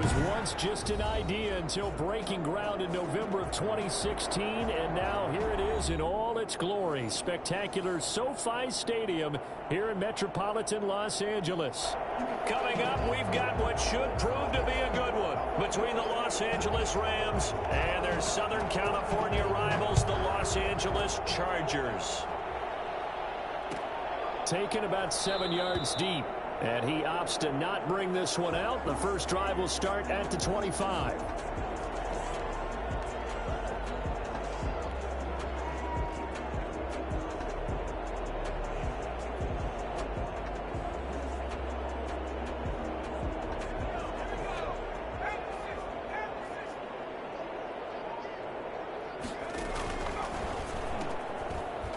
was once just an idea until breaking ground in November of 2016, and now here it is in all its glory. Spectacular SoFi Stadium here in metropolitan Los Angeles. Coming up, we've got what should prove to be a good one between the Los Angeles Rams and their Southern California rivals, the Los Angeles Chargers. Taken about 7 yards deep. And he opts to not bring this one out. The first drive will start at the 25.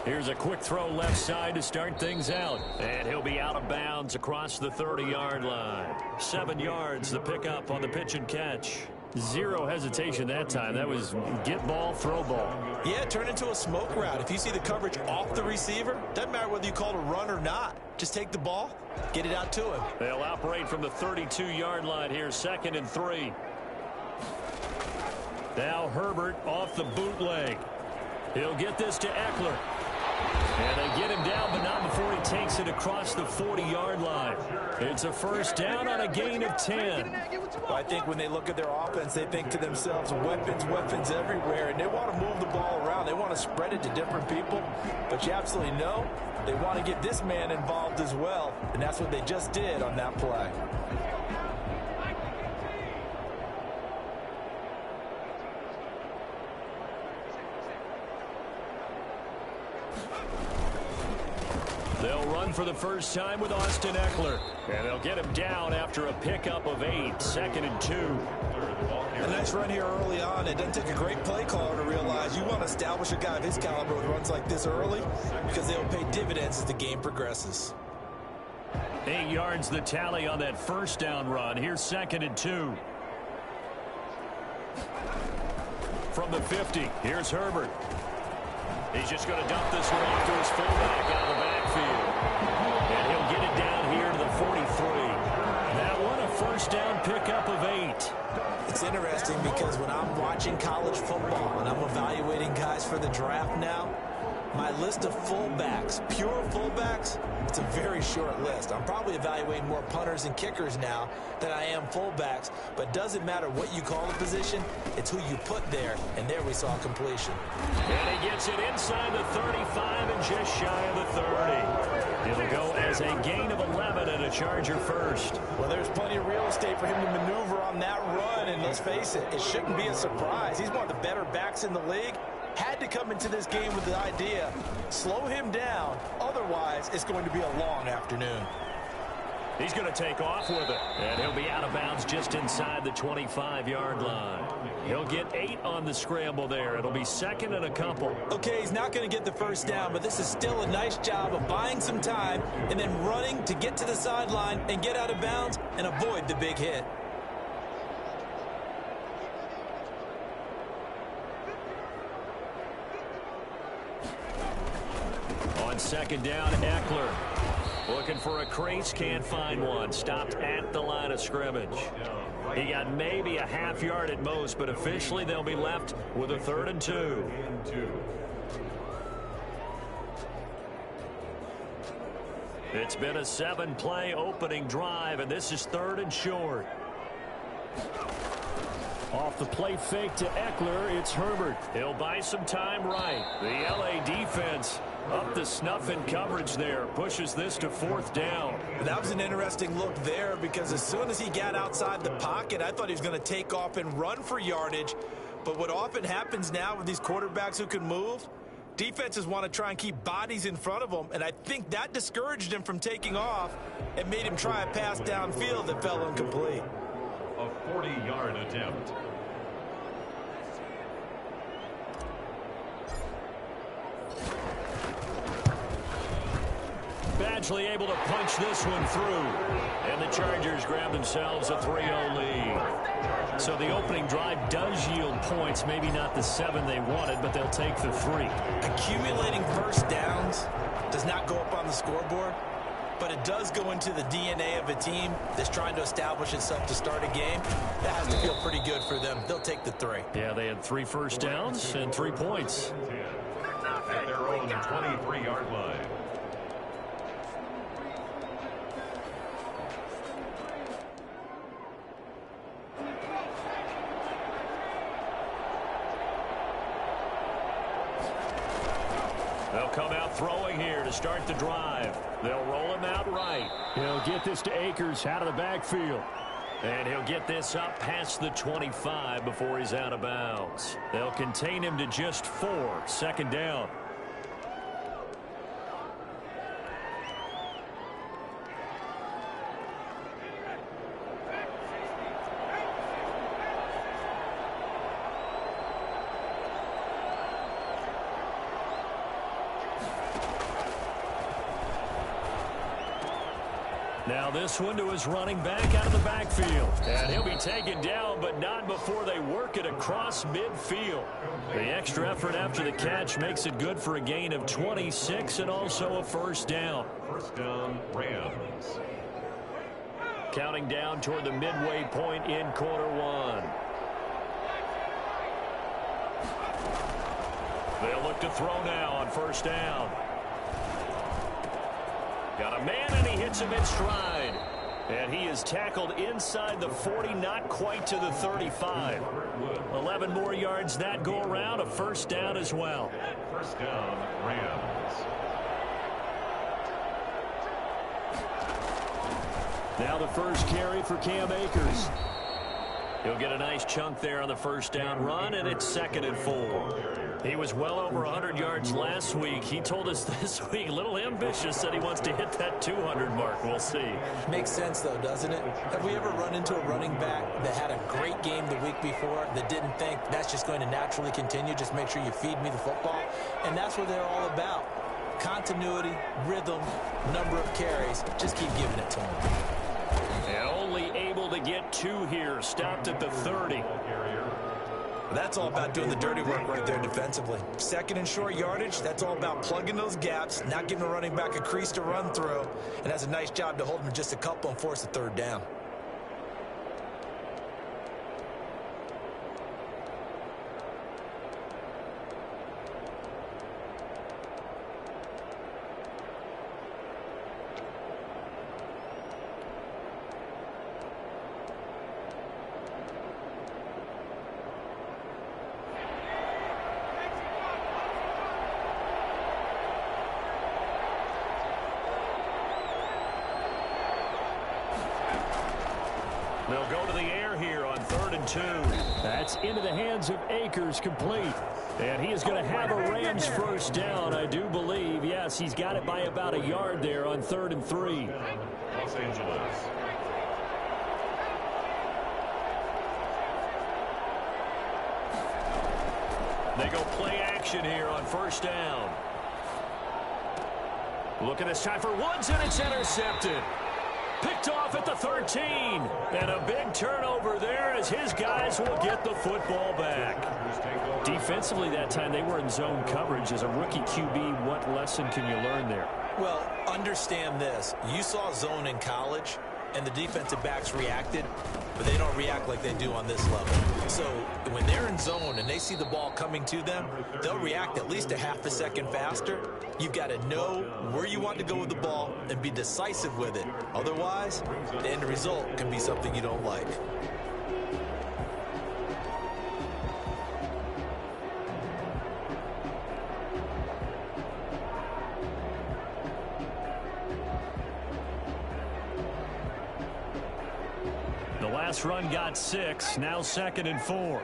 Here's a quick throw left side to start things out. And he'll be out of bounds across the 30-yard line. 7 yards, the pickup on the pitch and catch. Zero hesitation that time. That was get ball, throw ball. Yeah, turn into a smoke route. If you see the coverage off the receiver, doesn't matter whether you call it a run or not. Just take the ball, get it out to him. They'll operate from the 32-yard line here, 2nd and 3. Now Herbert off the bootleg. He'll get this to Eckler. And they get him down, but not before he takes it across the 40-yard line. It's a first down on a gain of 10. I think when they look at their offense, they think to themselves, weapons, weapons everywhere, and they want to move the ball around. They want to spread it to different people, but you absolutely know they want to get this man involved as well, and that's what they just did on that play. They'll run for the first time with Austin Eckler. And they'll get him down after a pickup of 8, 2nd and 2. A nice run here early on. It doesn't take a great play caller to realize you want to establish a guy of his caliber with runs like this early because they'll pay dividends as the game progresses. 8 yards the tally on that first down run. Here's 2nd and 2. From the 50, here's Herbert. He's just going to dump this one off to his fullback out of the backfield. And he'll get it down here to the 43. That one a first down pickup of 8. It's interesting because when I'm watching college football and I'm evaluating guys for the draft now, my list of fullbacks, pure fullbacks, it's a very short list. I'm probably evaluating more punters and kickers now than I am fullbacks, but it doesn't matter what you call the position, it's who you put there, and there we saw completion. And he gets it inside the 35 and just shy of the 30. It'll go as a gain of 11 and a Charger first. Well, there's plenty of real estate for him to maneuver on that run, and let's face it, it shouldn't be a surprise. He's one of the better backs in the league. Had to come into this game with the idea, slow him down, otherwise it's going to be a long afternoon. He's going to take off with it, and he'll be out of bounds just inside the 25-yard line. He'll get 8 on the scramble there. It'll be 2nd and a couple. Okay, he's not going to get the first down, but this is still a nice job of buying some time and then running to get to the sideline and get out of bounds and avoid the big hit. On 2nd down, Eckler. Looking for a crease, can't find one. Stopped at the line of scrimmage. He got maybe a half yard at most, but officially they'll be left with a 3rd and 2. It's been a 7-play opening drive, and this is 3rd and short. Off the play fake to Eckler, it's Herbert. He'll buy some time right. The LA defense up to snuff in coverage there. Pushes this to 4th down. That was an interesting look there because as soon as he got outside the pocket, I thought he was going to take off and run for yardage. But what often happens now with these quarterbacks who can move, defenses want to try and keep bodies in front of them, and I think that discouraged him from taking off and made him try a pass downfield that fell incomplete. A 40-yard attempt. Badgley able to punch this one through. And the Chargers grab themselves a 3-0 lead. So the opening drive does yield points. Maybe not the 7 they wanted, but they'll take the 3. Accumulating first downs does not go up on the scoreboard. but it does go into the DNA of a team that's trying to establish itself to start a game. That has to feel pretty good for them. They'll take the 3. Yeah, they had 3 first downs and 3 points. At their own 23-yard line. They'll come out throwing here to start the drive. They'll roll him out right. He'll get this to Akers out of the backfield. And he'll get this up past the 25 before he's out of bounds. They'll contain him to just 4, second down. Now this one to his running back out of the backfield. And he'll be taken down, but not before they work it across midfield. The extra effort after the catch makes it good for a gain of 26 and also a first down. First down, Rams. Counting down toward the midway point in quarter 1. They'll look to throw now on first down. Got a man, and he hits him in stride. And he is tackled inside the 40, not quite to the 35. 11 more yards that go around, a first down as well. First down, Rams. Now the first carry for Cam Akers. He'll get a nice chunk there on the first down run, and it's 2nd and 4. He was well over 100 yards last week. He told us this week, a little ambitious, said he wants to hit that 200 mark. We'll see. Makes sense, though, doesn't it? Have we ever run into a running back that had a great game the week before that didn't think that's just going to naturally continue? Just make sure you feed me the football. And that's what they're all about. Continuity, rhythm, number of carries. Just keep giving it to him. And only able to get 2 here. Stopped at the 30. That's all about doing the dirty work right there defensively. 2nd and short yardage, that's all about plugging those gaps, not giving a running back a crease to run through, and has a nice job to hold him just a couple and force a 3rd down. They'll go to the air here on 3rd and 2. That's into the hands of Akers, complete. And he is going to have a Rams first down, I do believe. Yes, he's got it by about a yard there on 3rd and 3. Los Angeles. They go play action here on first down. Look at this time for Woods, and it's intercepted. Picked off at the 13. And a big turnover there as his guys will get the football back. Defensively that time, they were in zone coverage. As a rookie QB, what lesson can you learn there? Well, understand this. You saw zone in college, and the defensive backs reacted, but they don't react like they do on this level. So when they're in zone and they see the ball coming to them, they'll react at least a half a second faster. You've got to know where you want to go with the ball and be decisive with it. Otherwise, the end result can be something you don't like. The last run got 6, now 2nd and 4.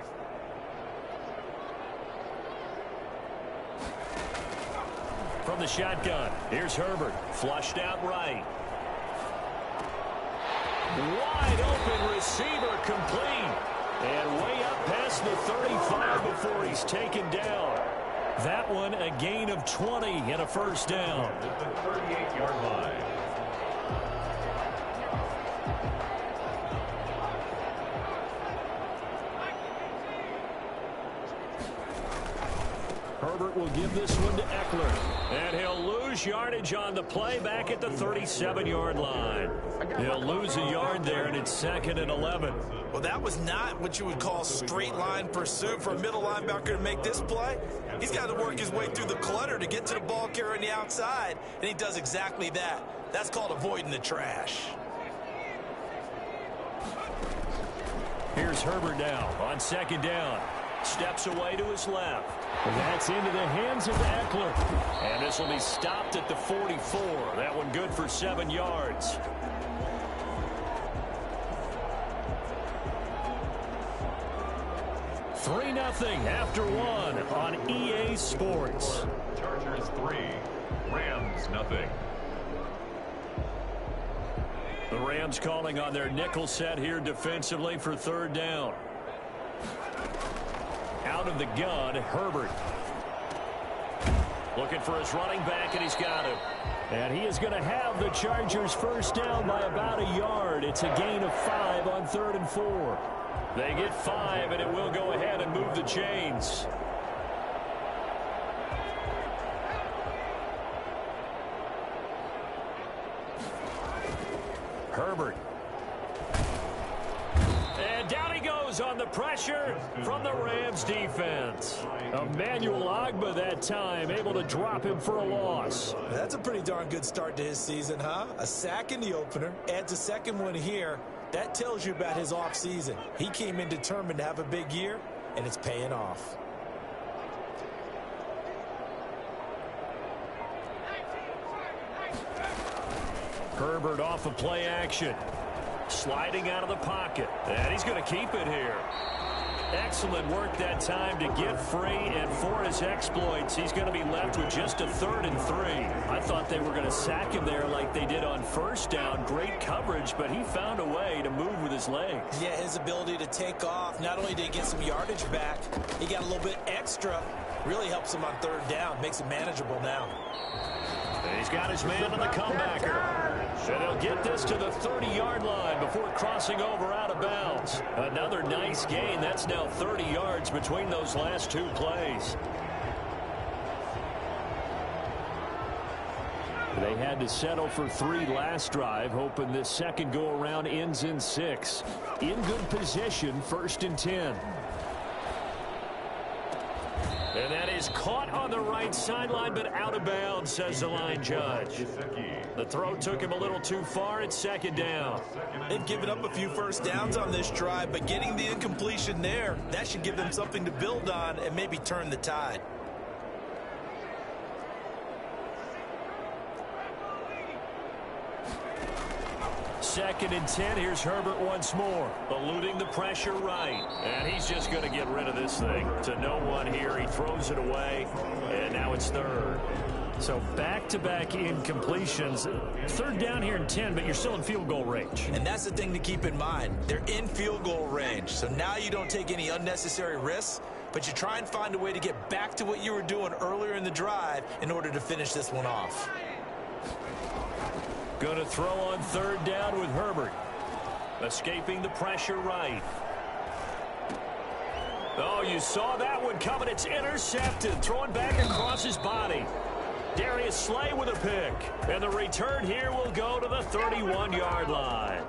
From the shotgun, here's Herbert, flushed out right. Wide open receiver, complete. And way up past the 35 before he's taken down. That one a gain of 20 and a first down. At the 38-yard line. Herbert will give this one to Eckler. And he'll lose yardage on the play back at the 37-yard line. He'll lose a yard there, and it's 2nd and 11. Well, that was not what you would call straight line pursuit for a middle linebacker to make this play. He's got to work his way through the clutter to get to the ball carrier on the outside, and he does exactly that. That's called avoiding the trash. Here's Herbert now on 2nd down. Steps away to his left. That's into the hands of Eckler. And this will be stopped at the 44. That one good for 7 yards. Three nothing after one on EA Sports. Chargers 3, Rams nothing. The Rams calling on their nickel set here defensively for 3rd down. Out of the gun, Herbert. Looking for his running back, and he's got him. And he is going to have the Chargers first down by about a yard. It's a gain of 5 on 3rd and 4. They get 5, and it will go ahead and move the chains. Herbert. And down he goes on the pressure from the Rams defense. Emmanuel Ogbah that time able to drop him for a loss. That's a pretty darn good start to his season, huh? A sack in the opener, adds a second one here. That tells you about his offseason. He came in determined to have a big year, and it's paying off. Herbert off of play action. Sliding out of the pocket. And he's going to keep it here. Excellent work that time to get free, and for his exploits, he's going to be left with just a 3rd and 3. I thought they were going to sack him there like they did on 1st down. Great coverage, but he found a way to move with his legs. Yeah, his ability to take off, not only did he get some yardage back, he got a little bit extra. Really helps him on 3rd down, makes it manageable now. And he's got his man on the comebacker. And he'll get this to the 30-yard line before crossing over out of bounds. Another nice gain. That's now 30 yards between those last 2 plays. They had to settle for 3 last drive, hoping this second go-around ends in 6. In good position, 1st and 10. And that is caught on the right sideline, but out of bounds, says the line judge. The throw took him a little too far. It's 2nd down. They've given up a few first downs on this drive, but getting the incompletion there, that should give them something to build on and maybe turn the tide. Second and 10. Here's Herbert once more. Eluding the pressure right. And he's just going to get rid of this thing. To no one here. He throws it away. And now it's 3rd. So back-to-back incompletions. 3rd down here in 10, but you're still in field goal range. And that's the thing to keep in mind. They're in field goal range. So now you don't take any unnecessary risks, but you try and find a way to get back to what you were doing earlier in the drive in order to finish this one off. Going to throw on 3rd down with Herbert. Escaping the pressure right. Oh, you saw that one coming. It's intercepted. Throwing back across his body. Darius Slay with a pick. And the return here will go to the 31-yard line.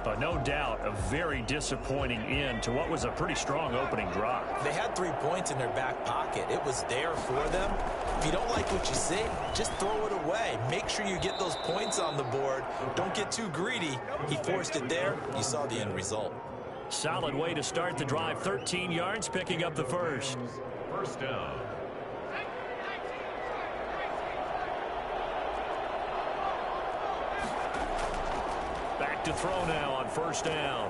But no doubt, a very disappointing end to what was a pretty strong opening drive. They had 3 points in their back pocket. It was there for them. If you don't like what you see, just throw it away. Make sure you get those points on the board. Don't get too greedy. He forced it there. You saw the end result. Solid way to start the drive. 13 yards, picking up the first. First down. Back to throw now on 1st down.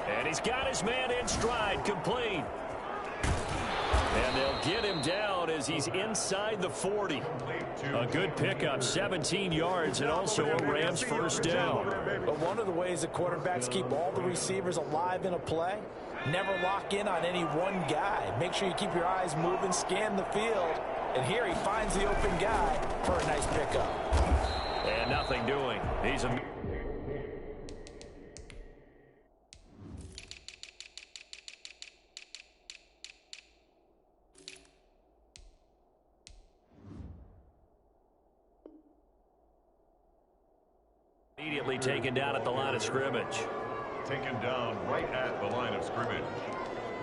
And he's got his man in stride, complete. And they'll get him down as he's inside the 40. A good pickup, 17 yards, and also a Rams first down. But one of the ways that quarterbacks keep all the receivers alive in a play, never lock in on any one guy. Make sure you keep your eyes moving, scan the field. And here he finds the open guy for a nice pickup. And nothing doing. He's a... Immediately taken down at the line of scrimmage. Taken down right at the line of scrimmage.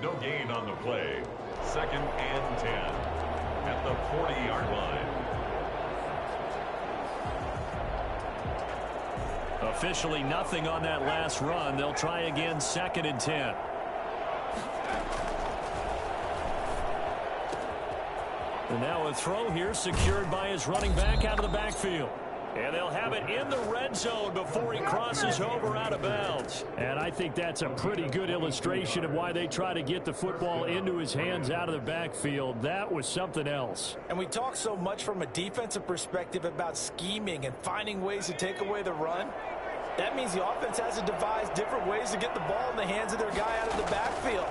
No gain on the play. 2nd and 10 at the 40-yard line. Officially nothing on that last run. They'll try again 2nd and 10. And now a throw here secured by his running back out of the backfield. And they'll have it in the red zone before he crosses over out of bounds. And I think that's a pretty good illustration of why they try to get the football into his hands out of the backfield. That was something else. And we talk so much from a defensive perspective about scheming and finding ways to take away the run. That means the offense has to devise different ways to get the ball in the hands of their guy out of the backfield.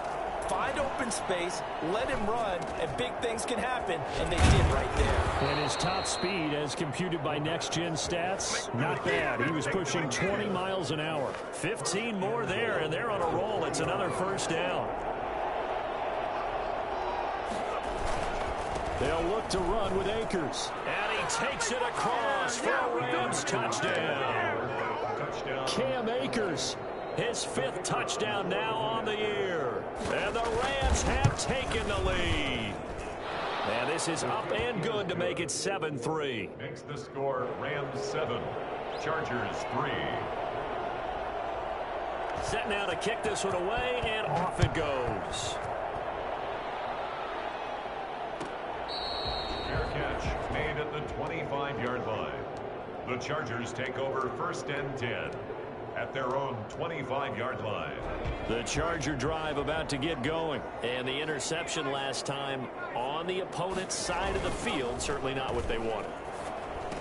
Find open space, let him run, and big things can happen, and they did right there. And his top speed, as computed by Next Gen Stats, not bad. He was pushing 20 miles an hour. 15 more there, and they're on a roll. It's another first down. They'll look to run with Akers. And he takes it across for a Rams touchdown. Cam Akers, his 5th touchdown now on the year. And the Rams have taken the lead. And this is up and good to make it 7-3. Makes the score Rams 7, Chargers 3. Set now to kick this one away, and off it goes. Fair catch made at the 25-yard line. The Chargers take over 1st and 10 at their own 25-yard line. The Charger drive about to get going. And the interception last time on the opponent's side of the field, certainly not what they wanted.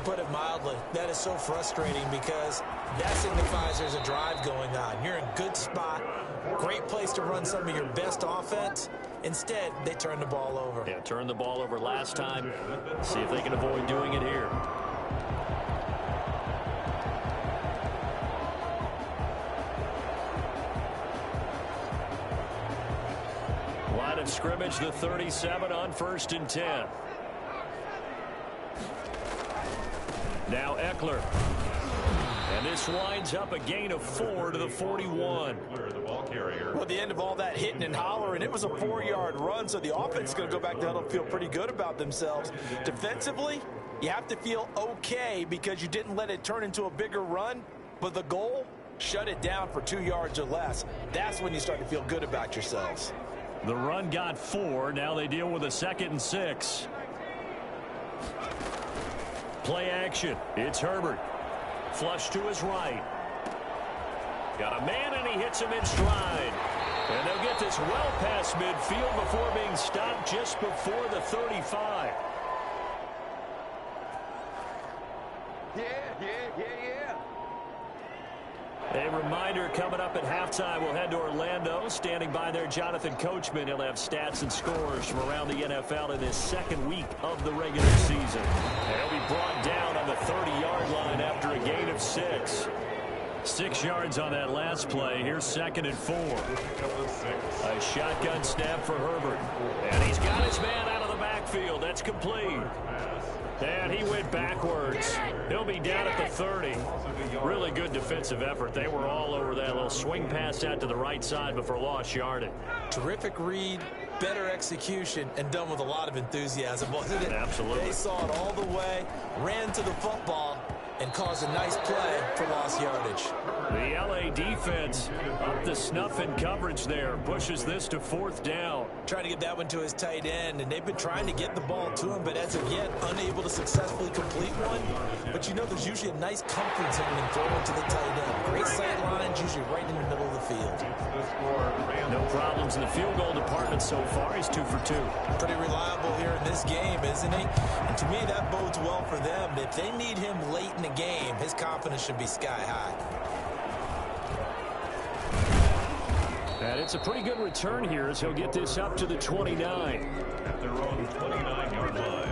Put it mildly, that is so frustrating because that signifies there's a drive going on. You're in a good spot, great place to run some of your best offense. Instead, they turn the ball over. Yeah, turned the ball over last time. See if they can avoid doing it here. Line of scrimmage, the 37 on 1st and 10. Now Eckler. And this winds up a gain of 4 to the 41. Well, at the end of all that hitting and hollering, it was a 4-yard run, so the offense is going to go back to huddle and feel pretty good about themselves. Defensively, you have to feel okay because you didn't let it turn into a bigger run, but the goal, shut it down for 2 yards or less. That's when you start to feel good about yourselves. The run got 4. Now they deal with a 2nd and 6. Play action. It's Herbert. Flush to his right. Got a man, and he hits him in stride. And they'll get this well past midfield before being stopped just before the 35. Yeah. A reminder coming up at halftime. We'll head to Orlando. Standing by there, Jonathan Coachman. He'll have stats and scores from around the NFL in his 2nd week of the regular season. And he'll be brought down on the 30-yard line after a gain of 6. 6 yards on that last play. Here's 2nd and 4. A shotgun snap for Herbert. And he's got his man out of the backfield. That's complete. And he went backwards. He'll be down at the 30. Really good defensive effort. They were all over that little swing pass out to the right side before lost yardage. Terrific read, better execution, and done with a lot of enthusiasm, wasn't it? Absolutely. They saw it all the way, ran to the football, and caused a nice play for lost yardage. The LA defense up to snuff in coverage there. Pushes this to 4th down. Trying to get that one to his tight end, and they've been trying to get the ball to him, but as of yet, unable to successfully complete one. But you know there's usually a nice comfort zone in throwing to the tight end. Great sight lines, usually right in the middle of the field. No problems in the field goal department so far. He's 2 for 2. Pretty reliable here in this game, isn't he? And to me, that bodes well for them. If they need him late in the game, his confidence should be sky high. And it's a pretty good return here as he'll get this up to the 29. At their own 29-yard line.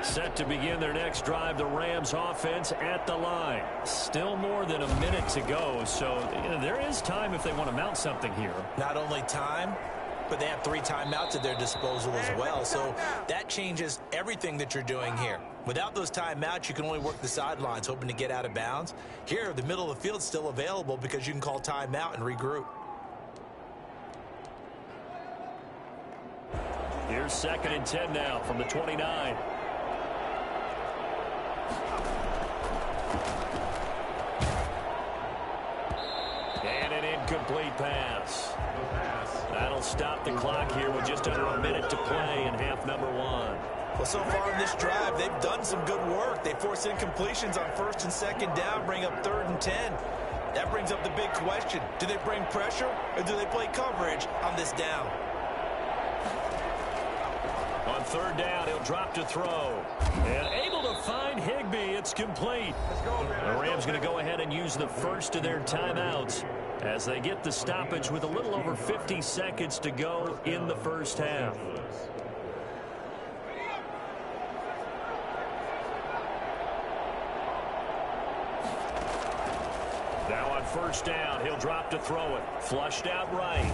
Set to begin their next drive, the Rams offense at the line. Still more than a minute to go, so there is time if they want to mount something here. Not only time, but they have 3 timeouts at their disposal as well. So that changes everything that you're doing here. Without those timeouts, you can only work the sidelines, hoping to get out of bounds. Here, the middle of the field is still available because you can call timeout and regroup. Here's 2nd and 10 now from the 29. And an incomplete pass. That'll stop the clock here with just under a minute to play in half number 1. Well, so far in this drive, they've done some good work. They force incompletions on 1st and 2nd down, bring up 3rd and 10. That brings up the big question. Do they bring pressure or do they play coverage on this down? On 3rd down, he'll drop to throw. And able to find Higbee. It's complete. The Rams going to go ahead and use the first of their timeouts as they get the stoppage with a little over 50 seconds to go in the first half. Now on 1st down, he'll drop to throw it. Flushed out right.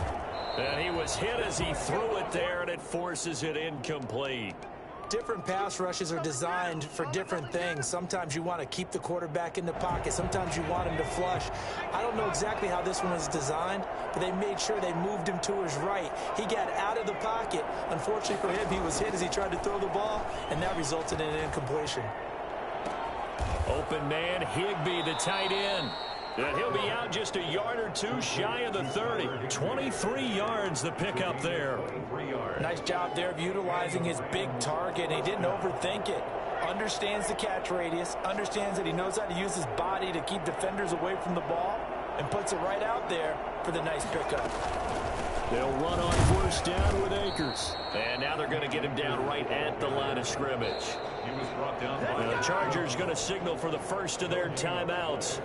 And he was hit as he threw it there, and it forces it incomplete. Different pass rushes are designed for different things. Sometimes you want to keep the quarterback in the pocket. Sometimes you want him to flush. I don't know exactly how this one was designed, but they made sure they moved him to his right. He got out of the pocket. Unfortunately for him, he was hit as he tried to throw the ball, and that resulted in an incompletion. Open man, Higbee, the tight end. And he'll be out just a yard or 2 shy of the 30. 23 yards the pickup there. Nice job there of utilizing his big target. He didn't overthink it. Understands the catch radius. Understands that he knows how to use his body to keep defenders away from the ball. And puts it right out there for the nice pickup. They'll run on 1st down with Akers. And now they're going to get him down right at the line of scrimmage. He was brought down by The Chargers going to signal for the first of their timeouts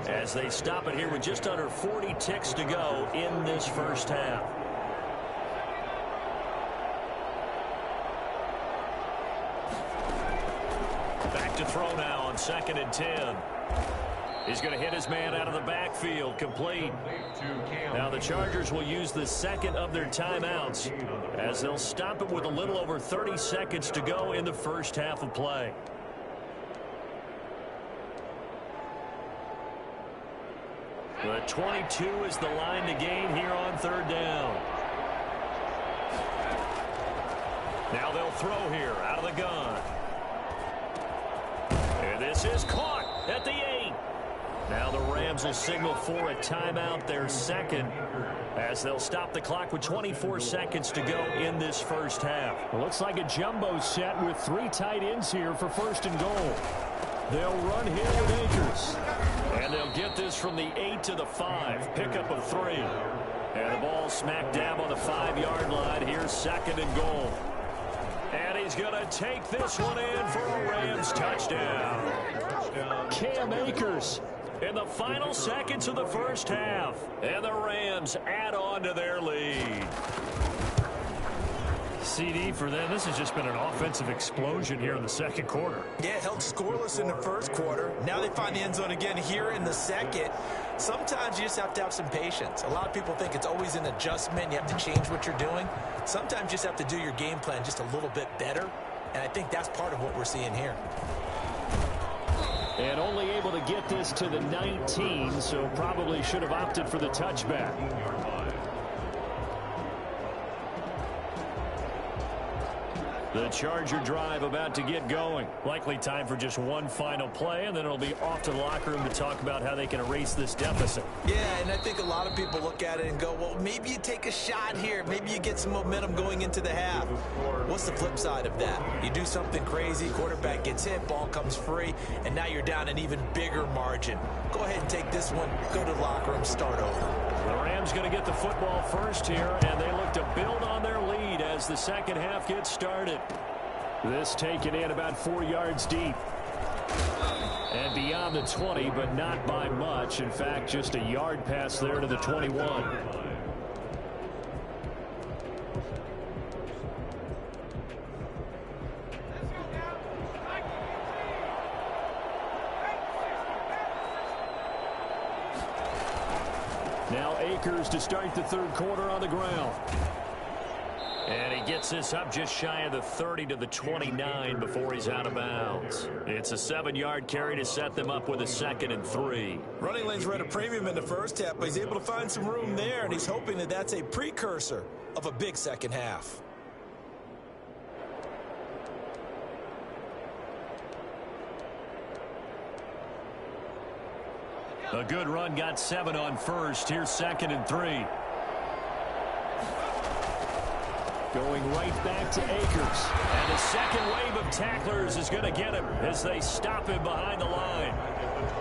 as they stop it here with just under 40 ticks to go in this first half. Back to throw now on 2nd and 10. He's going to hit his man out of the backfield, complete. Now the Chargers will use the 2nd of their timeouts as they'll stop it with a little over 30 seconds to go in the first half of play. The 22 is the line to gain here on 3rd down. Now they'll throw here out of the gun. And this is caught at the 8. Now the Rams will signal for a timeout, their 2nd, as they'll stop the clock with 24 seconds to go in this first half. It looks like a jumbo set with 3 tight ends here for 1st and goal. They'll run here with Akers. And they'll get this from the 8 to the 5. Pickup of 3. And the ball smack dab on the 5-yard line. Here's 2nd and goal. And he's going to take this one in for a Rams touchdown. Cam Akers In the final seconds of the first half. And the Rams add on to their lead. CD for them. This has just been an offensive explosion here in the 2nd quarter. Yeah, held scoreless in the 1st quarter. Now they find the end zone again here in the 2nd. Sometimes you just have to have some patience. A lot of people think it's always an adjustment. You have to change what you're doing. Sometimes you just have to do your game plan just a little bit better. And I think that's part of what we're seeing here. And only able to get this to the 19, so probably should have opted for the touchback. The Charger drive about to get going. Likely time for just one final play, and then it'll be off to the locker room to talk about how they can erase this deficit. Yeah, and I think a lot of people look at it and go, well, maybe you take a shot here. Maybe you get some momentum going into the half. What's the flip side of that? You do something crazy, quarterback gets hit, ball comes free, and now you're down an even bigger margin. Go ahead and take this one, go to the locker room, start over. The Rams going to get the football first here, and they look to build on their lead as the second half gets started. This taken in about 4 yards deep. And beyond the 20, but not by much. In fact, just a yard pass there to the 21. Now Akers to start the 3rd quarter on the ground. And he gets this up just shy of the 30 to the 29 before he's out of bounds. It's a 7-yard carry to set them up with a 2nd and 3. Running lanes were at a premium in the first half, but he's able to find some room there, and he's hoping that that's a precursor of a big second half. A good run, got 7 on first. Here's 2nd and 3. Going right back to Akers. And the second wave of tacklers is going to get him as they stop him behind the line.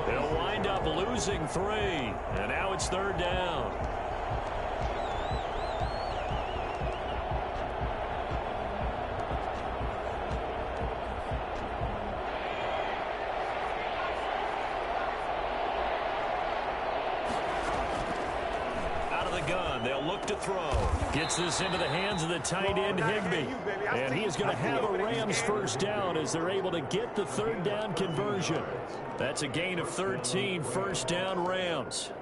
They'll wind up losing 3. And now it's 3rd down. Gun. They'll look to throw. Gets this into the hands of the tight end, Higbee. And he is going to have a Rams first down as they're able to get the 3rd down conversion. That's a gain of 13, first down Rams.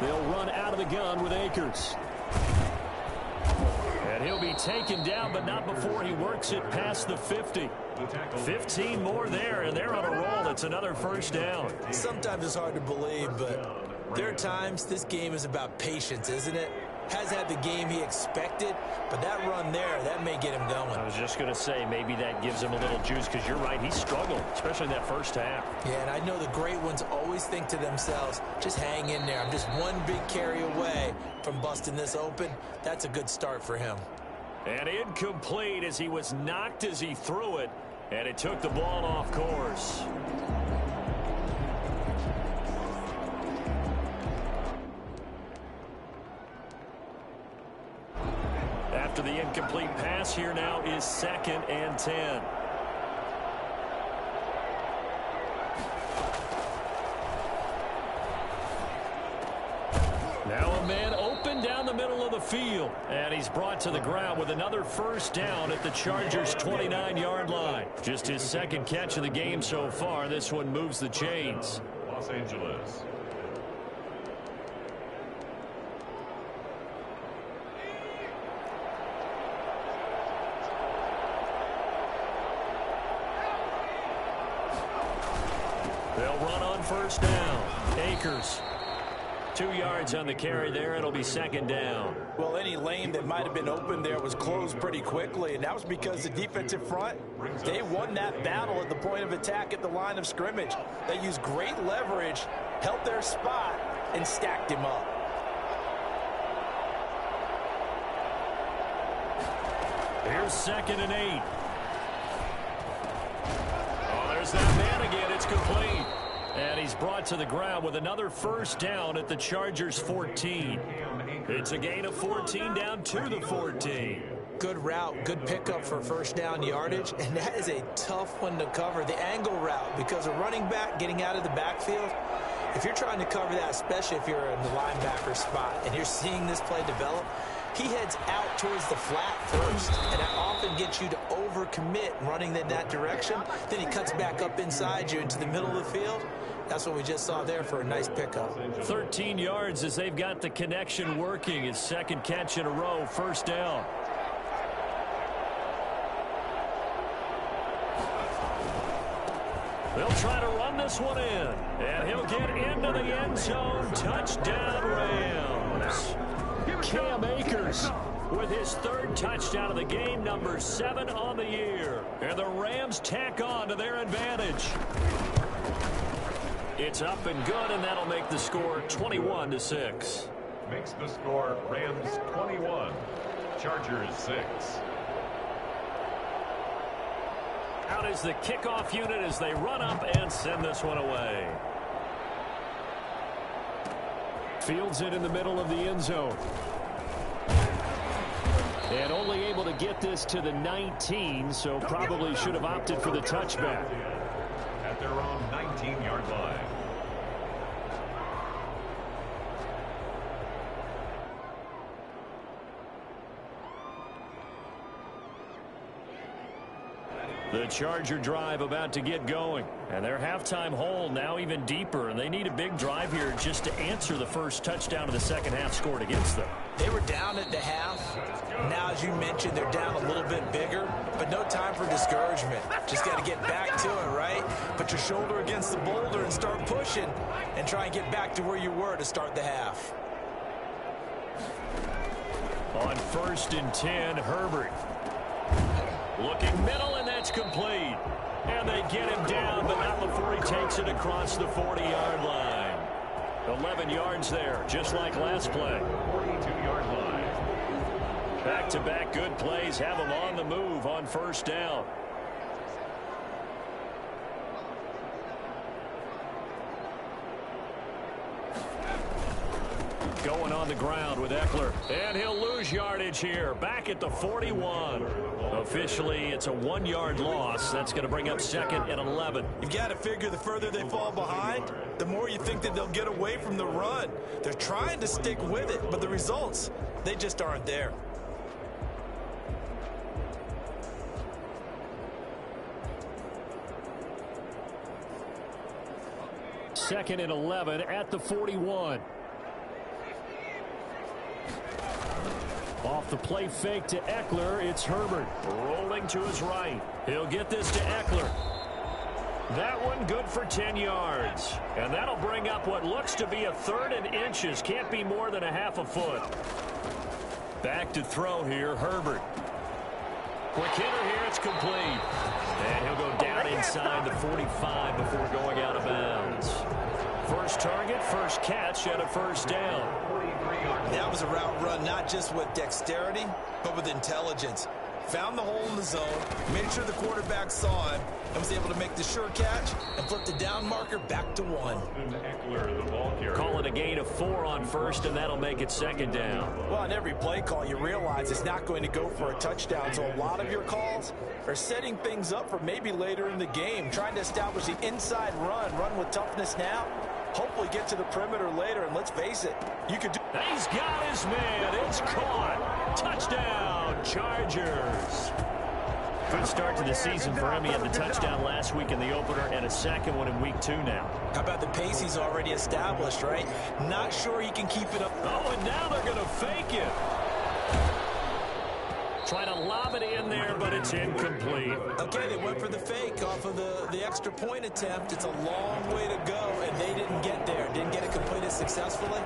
They'll run out of the gun with Akers. And he'll be taken down, but not before he works it past the 50. 15 more there, and they're on a roll. It's another first down. Sometimes it's hard to believe, but there are times this game is about patience, isn't it? Has had the game he expected, but that run there, that may get him going. I was just going to say, maybe that gives him a little juice, because you're right, he struggled, especially in that first half. Yeah, and I know the great ones always think to themselves, just hang in there. I'm just one big carry away from busting this open. That's a good start for him. And incomplete as he was knocked as he threw it, and it took the ball off course. After the incomplete pass, here now is 2nd and 10. Now a man open down the middle of the field. And he's brought to the ground with another first down at the Chargers' 29-yard line. Just his 2nd catch of the game so far. This one moves the chains. Los Angeles. They'll run on first down. Akers. 2 yards on the carry there. It'll be 2nd down. Well, any lane that might have been open there was closed pretty quickly, and that was because the defensive front, they won that battle at the point of attack at the line of scrimmage. They used great leverage, held their spot, and stacked him up. Here's 2nd and 8. Oh, there's that man again. It's complete. And he's brought to the ground with another first down at the Chargers' 14. It's a gain of 14 down to the 14. Good route, good pickup for first down yardage, and that is a tough one to cover, the angle route, because a running back getting out of the backfield, if you're trying to cover that, especially if you're in the linebacker spot and you're seeing this play develop, he heads out towards the flat first, and that often gets you to overcommit running in that direction. Then he cuts back up inside you into the middle of the field. That's what we just saw there for a nice pickup. 13 yards as they've got the connection working. His 2nd catch in a row, first down. They'll try to run this one in, and he'll get into the end zone. Touchdown, Rams. Cam Akers with his 3rd touchdown of the game, number 7 on the year. And the Rams tack on to their advantage. It's up and good, and that'll make the score 21-6. Makes the score Rams 21, Chargers 6. Out is the kickoff unit as they run up and send this one away. Fields it in the middle of the end zone. And only able to get this to the 19, so probably should have opted for the touchback. At their own 19-yard line. The Charger drive about to get going. And their halftime hole now even deeper. And they need a big drive here just to answer the first touchdown of the second half scored against them. They were down at the half. Now, as you mentioned, they're down a little bit bigger. But no time for discouragement. Just got to get back to it, right? Put your shoulder against the boulder and start pushing. And try and get back to where you were to start the half. On 1st and 10, Herbert. Looking middle, and that's complete. And they get him down, but not before he takes it across the 40-yard line. 11 yards there, just like last play. 42-yard line. Back-to-back good plays have him on the move on 1st down. Going on the ground with Eckler. And he'll lose yardage here. Back at the 41. Officially, it's a 1-yard loss. That's going to bring up 2nd and 11. You've got to figure the further they fall behind, the more you think that they'll get away from the run. They're trying to stick with it, but the results, they just aren't there. Second and 11 at the 41. Off the play fake to Eckler, it's Herbert. Rolling to his right. He'll get this to Eckler. That one good for 10 yards. And that'll bring up what looks to be a 3rd and inches. Can't be more than a half a foot. Back to throw here, Herbert. Quick hitter here, it's complete. And he'll go down inside the 45 before going out of bounds. First target, first catch, and a 1st down. That was a route run not just with dexterity, but with intelligence. Found the hole in the zone, made sure the quarterback saw him, and was able to make the sure catch and flip the down marker back to 1. Eckler, the ball carrier. Call it a gain of 4 on 1st, and that'll make it 2nd down. Well, on every play call, you realize it's not going to go for a touchdown, so a lot of your calls are setting things up for maybe later in the game, trying to establish the inside run with toughness now, hopefully get to the perimeter later, and let's face it, you could do... He's got his man. It's caught. Touchdown, Chargers. Good start to the season for him. He had the touchdown last week in the opener and a second one in week 2 now. How about the pace he's already established, right? Not sure he can keep it up. Oh, and now they're going to fake it. Trying to lob it in there, but it's incomplete. Okay, they went for the fake off of the extra point attempt. It's a long way to go, and they didn't get there. Didn't get it completed successfully.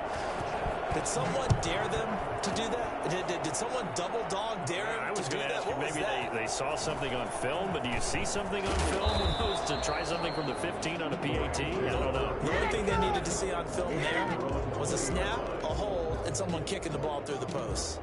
Did someone dare them to do that? Did someone double dog dare him to do that? What was that? Maybe they saw something on film, but do you see something on film when those to try something from the 15 on a PAT? I don't know. The only thing they needed to see on film there was a snap, a hold, and someone kicking the ball through the post.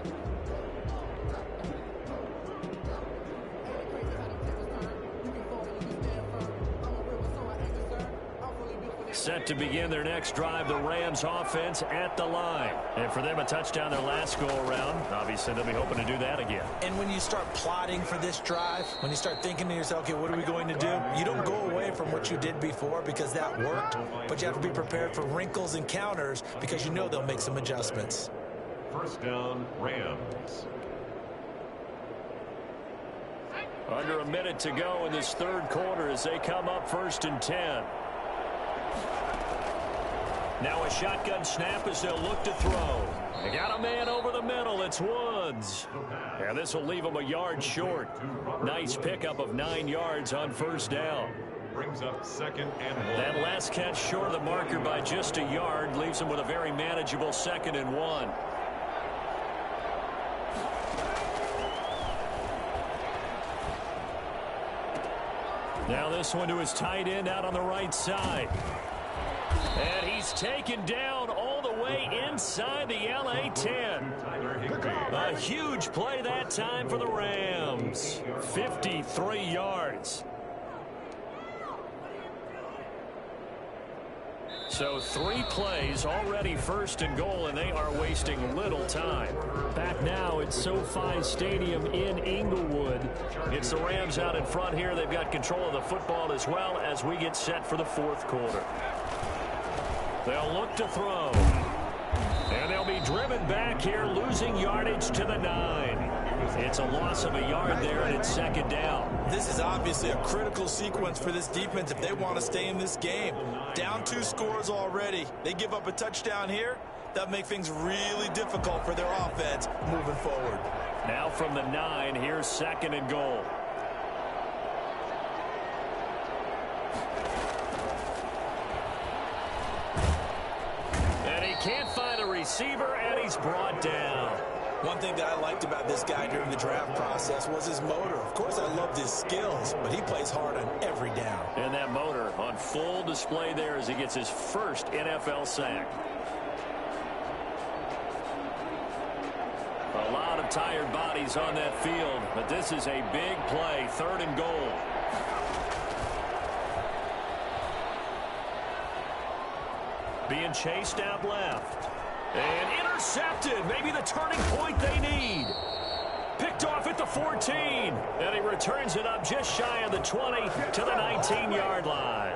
Set to begin their next drive, the Rams offense at the line. And for them, a touchdown their last go-around. Obviously, they'll be hoping to do that again. And when you start plotting for this drive, when you start thinking to yourself, okay, what are we going to do? You don't go away from what you did before because that worked, but you have to be prepared for wrinkles and counters because you know they'll make some adjustments. 1st down, Rams. Under a minute to go in this 3rd quarter as they come up 1st and 10. Now a shotgun snap as they'll look to throw. They got a man over the middle. It's Woods. And this will leave him a yard short. Nice pickup of 9 yards on 1st down. Brings up 2nd and 1. That last catch short of the marker by just a yard leaves him with a very manageable 2nd and 1. Now this one to his tight end out on the right side. And he's taken down all the way inside the LA 10. A huge play that time for the Rams. 53 yards. So 3 plays already 1st and goal, and they are wasting little time. Back now at SoFi Stadium in Inglewood. It's the Rams out in front here. They've got control of the football as well as we get set for the 4th quarter. They'll look to throw. And they'll be driven back here, losing yardage to the 9. It's a loss of a yard there, and it's second down. This is obviously a critical sequence for this defense if they want to stay in this game. Down 2 scores already. They give up a touchdown here. That'll make things really difficult for their offense moving forward. Now from the 9, here's second and goal. And he can't find a receiver, and he's brought down. One thing that I liked about this guy during the draft process was his motor. Of course, I loved his skills, but he plays hard on every down. And that motor on full display there as he gets his first NFL sack. A lot of tired bodies on that field, but this is a big play, third and goal. Being chased out left. And intercepted. Maybe the turning point they need. Picked off at the 14. And he returns it up just shy of the 20 to the 19-yard line.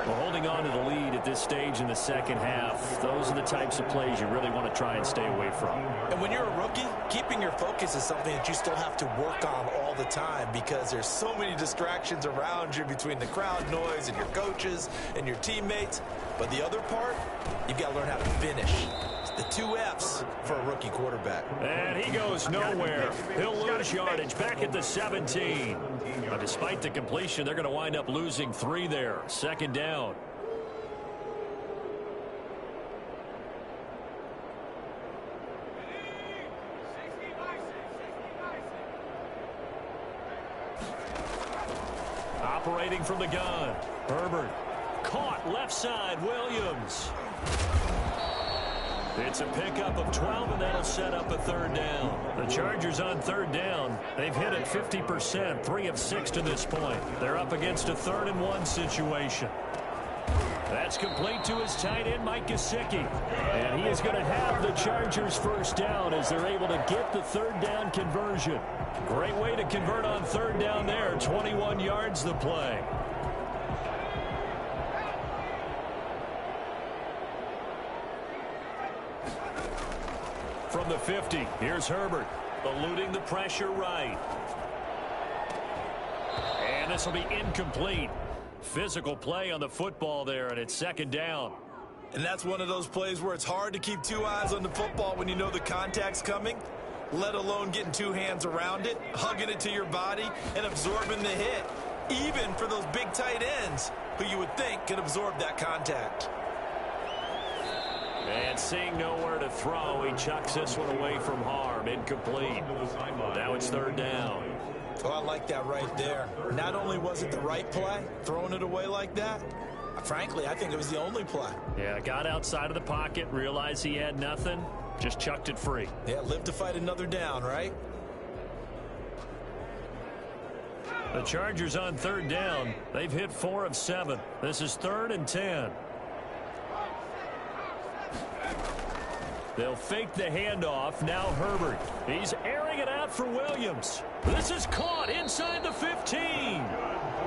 Well, holding on to the lead at this stage in the second half, those are the types of plays you really want to try and stay away from. And when you're a rookie, keeping your focus is something that you still have to work on all the time because there's so many distractions around you between the crowd noise and your coaches and your teammates. But the other part, you've got to learn how to finish. The 2 F's for a rookie quarterback. And he goes nowhere. He'll lose yardage back at the 17. But despite the completion, they're going to wind up losing 3 there. Second down. Operating from the gun. Herbert. Caught left side. Williams. It's a pickup of 12, and that'll set up a third down. The Chargers on third down. They've hit it 50%, 3 of 6 to this point. They're up against a 3rd and 1 situation. That's complete to his tight end, Mike Gesicki. And he is going to have the Chargers first down as they're able to get the third down conversion. Great way to convert on third down there. 21 yards the play. From the 50, here's Herbert, eluding the pressure right. And this will be incomplete. Physical play on the football there, and it's second down. And that's one of those plays where it's hard to keep 2 eyes on the football when you know the contact's coming, let alone getting 2 hands around it, hugging it to your body, and absorbing the hit, even for those big tight ends who you would think could absorb that contact. And seeing nowhere to throw, he chucks this one away from harm. Incomplete. Now it's third down. Oh, I like that right there. Not only was it the right play, throwing it away like that, frankly, I think it was the only play. Yeah, got outside of the pocket, realized he had nothing, just chucked it free. Yeah, live to fight another down, right? The Chargers on third down. They've hit 4 of 7. This is 3rd and 10. They'll fake the handoff. Now Herbert. He's airing it out for Williams. This is caught inside the 15.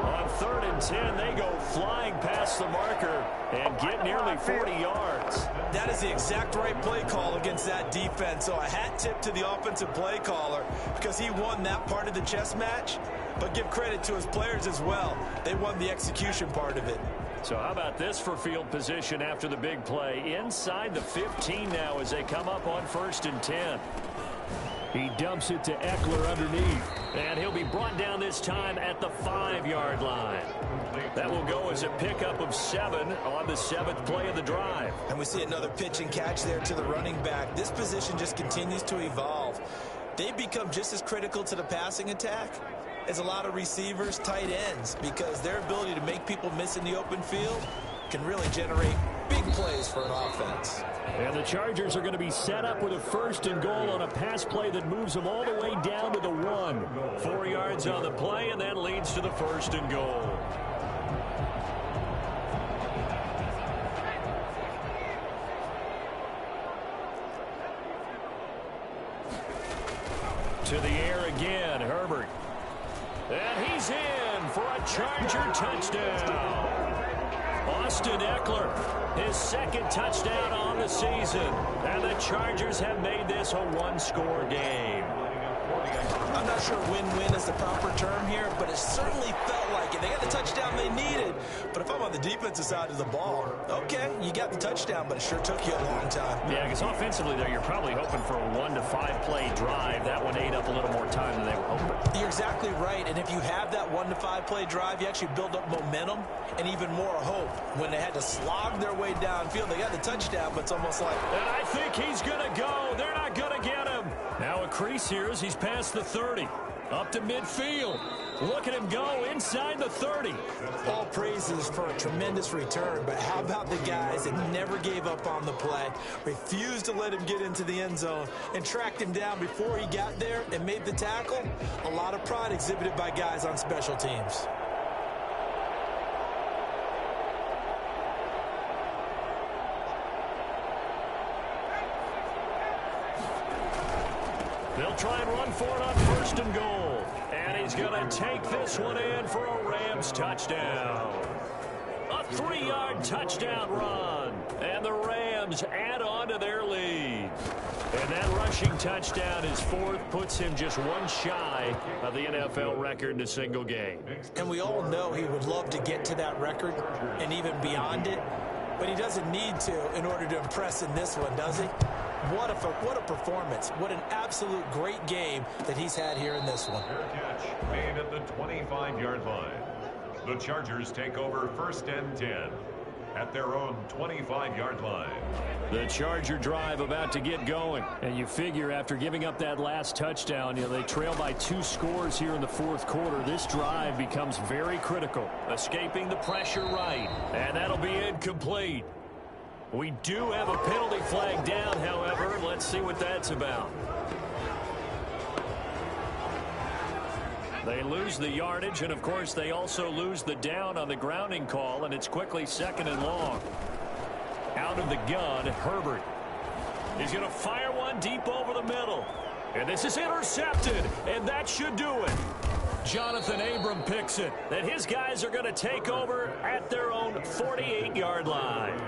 On 3rd and 10, they go flying past the marker and get nearly 40 yards. That is the exact right play call against that defense. So a hat tip to the offensive play caller because he won that part of the chess match. But give credit to his players as well. They won the execution part of it. So how about this for field position after the big play? Inside the 15 now as they come up on 1st and 10. He dumps it to Eckler underneath. And he'll be brought down this time at the 5-yard line. That will go as a pickup of 7 on the 7th play of the drive. And we see another pitch and catch there to the running back. This position just continues to evolve. They've become just as critical to the passing attack as a lot of receivers, tight ends, because their ability to make people miss in the open field can really generate big plays for an offense. And the Chargers are going to be set up with a 1st and goal on a pass play that moves them all the way down to the 1. 4 yards on the play, and that leads to the 1st and goal. To the air again, Herbert. And he's in for a Charger touchdown. Austin Eckler, his 2nd touchdown on the season. And the Chargers have made this a 1-score game. not sure win-win is the proper term here, but it certainly felt like it. They got the touchdown they needed, but if I'm on the defensive side of the ball, okay, you got the touchdown, but it sure took you a long time. Yeah, because offensively there, you're probably hoping for a 1 to 5 play drive. That one ate up a little more time than they were hoping. You're exactly right, and if you have that 1 to 5 play drive, you actually build up momentum and even more hope. When they had to slog their way downfield, they got the touchdown, but it's almost like... And I think he's going to go. They're not going to get him. Now a crease here as he's past the 30. Up to midfield. Look at him go inside the 30. All praises for a tremendous return, but how about the guys that never gave up on the play, refused to let him get into the end zone, and tracked him down before he got there and made the tackle? A lot of pride exhibited by guys on special teams. They'll try and run for it on 1st and goal. And he's going to take this one in for a Rams touchdown. A 3-yard touchdown run. And the Rams add on to their lead. And that rushing touchdown is 4th, puts him just one shy of the NFL record in a single game. And we all know he would love to get to that record and even beyond it, but he doesn't need to in order to impress in this one, does he? What a performance. What an absolute great game that he's had here in this one. Fair catch made at the 25-yard line. The Chargers take over 1st and 10 at their own 25-yard line. The Charger drive about to get going. And you figure after giving up that last touchdown, they trail by 2 scores here in the 4th quarter. This drive becomes very critical. Escaping the pressure right. And that'll be incomplete. We do have a penalty flag down, however. Let's see what that's about. They lose the yardage, and, of course, they also lose the down on the grounding call, and it's quickly 2nd and long. Out of the gun, Herbert. He's going to fire one deep over the middle. And this is intercepted, and that should do it. Jonathan Abram picks it. That his guys are going to take over at their own 48-yard line.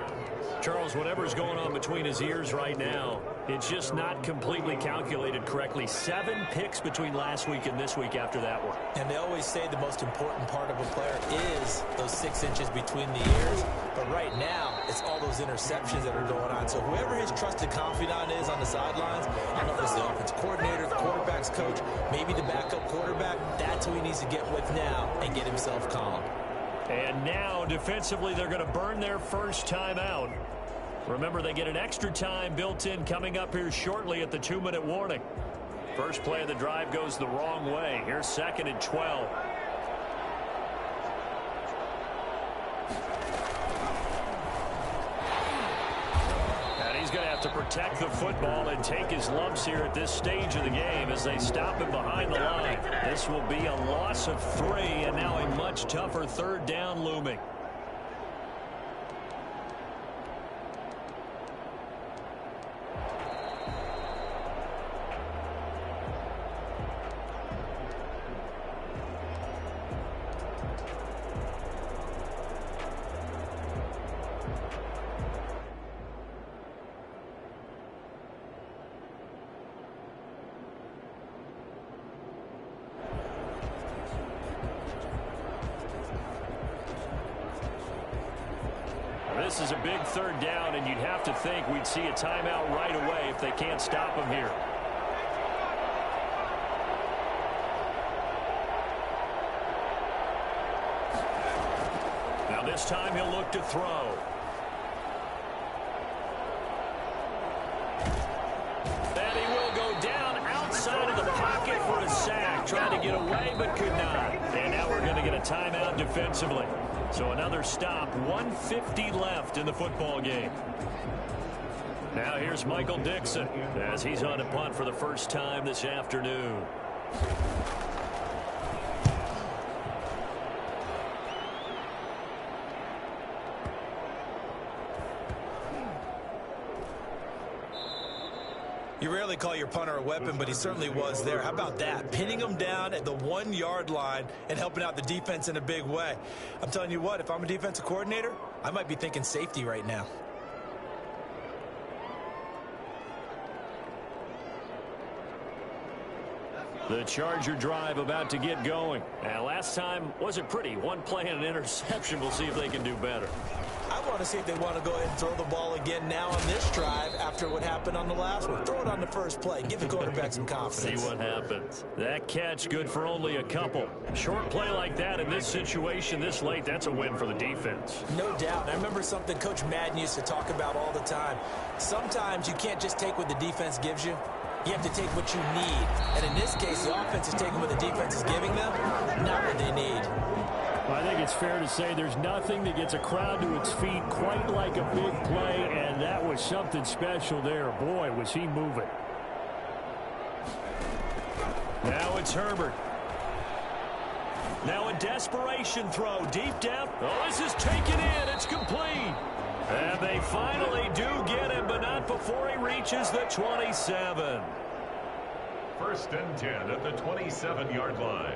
Charles, whatever's going on between his ears right now, it's just not completely calculated correctly. 7 picks between last week and this week after that one. And they always say the most important part of a player is those 6 inches between the ears. But right now, it's all those interceptions that are going on. So whoever his trusted confidant is on the sidelines, I don't know if it's the offensive coordinator, the quarterback's coach, maybe the backup quarterback, that's who he needs to get with now and get himself calm. And now, defensively, they're going to burn their first timeout. Remember, they get an extra time built in coming up here shortly at the 2-minute warning. First play of the drive goes the wrong way. Here's 2nd and 12. And he's going to have to protect the football and take his lumps here at this stage of the game as they stop him behind the line. This will be a loss of 3, and now a much tougher 3rd down looming. This is a big 3rd down, and you'd have to think we'd see a timeout right away if they can't stop him here. Now this time he'll look to throw. And he will go down outside of the pocket for a sack. Trying to get away, but could not. And now we're going to get a timeout defensively. So another stop, 1:50 left in the football game. Now here's Michael Dixon as he's on a punt for the first time this afternoon. You rarely call your punter a weapon, but he certainly was there. How about that? Pinning him down at the 1-yard line and helping out the defense in a big way. I'm telling you what, if I'm a defensive coordinator, I might be thinking safety right now. The Charger drive about to get going. And last time wasn't pretty. One play and an interception. We'll see if they can do better. I want to see if they want to go ahead and throw the ball again now on this drive after what happened on the last one. Throw it on the first play. Give the quarterback some confidence. See what happens. That catch good for only a couple. Short play like that in this situation this late, that's a win for the defense. No doubt. I remember something Coach Madden used to talk about all the time. Sometimes you can't just take what the defense gives you. You have to take what you need. And in this case, the offense is taking what the defense is giving them, not what they need. I think it's fair to say there's nothing that gets a crowd to its feet quite like a big play, and that was something special there. Boy, was he moving. Now it's Herbert. Now a desperation throw deep down. Oh, this is taken in. It's complete. And they finally do get him, but not before he reaches the 27. 1st and 10 at the 27-yard line.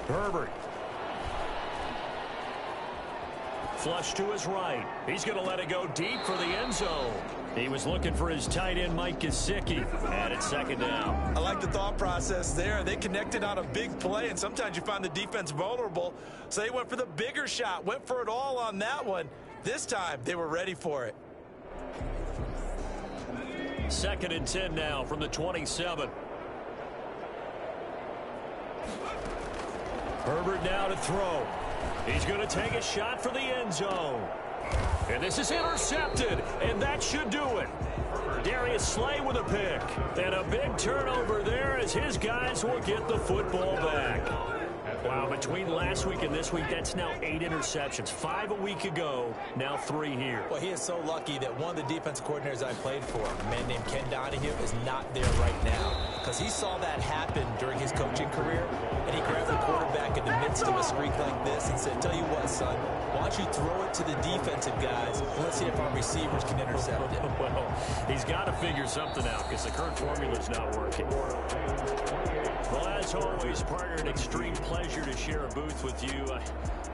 Herbert. Flush to his right. He's going to let it go deep for the end zone. He was looking for his tight end, Mike Gesicki, and it's 2nd down. I like the thought process there. They connected on a big play, and sometimes you find the defense vulnerable. So they went for the bigger shot, went for it all on that one. This time, they were ready for it. 2nd and 10 now from the 27. Herbert now to throw. He's going to take a shot for the end zone. And this is intercepted, and that should do it. Darius Slay with a pick. And a big turnover there as his guys will get the football back. Wow, between last week and this week, that's now 8 interceptions. 5 a week ago, now 3 here. Well, he is so lucky that one of the defense coordinators I played for, a man named Ken Donahue, is not there right now. Because he saw that happen during his coaching career, and he grabbed the quarterback in the midst of a streak like this and said, tell you what, son, why don't you throw it to the defensive guys, and let's see if our receivers can intercept it. Well, he's got to figure something out because the current formula's not working. Well, as always, partner, an extreme pleasure to share a booth with you.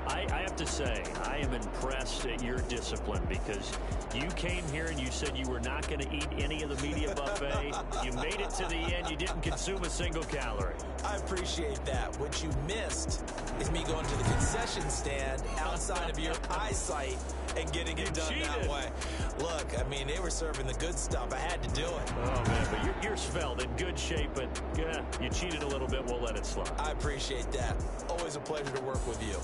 I have to say, I am impressed at your discipline because you came here and you said you were not going to eat any of the media buffet. You made it to the end. You didn't consume a single calorie. I appreciate that. What you missed is me going to the concession stand outside of your eyesight and getting it done that way. Look, I mean, they were serving the good stuff. I had to do it. Oh, man, but you're svelte, in good shape, but you cheated a little bit. We'll let it slide. I appreciate that. Always a pleasure to work with you.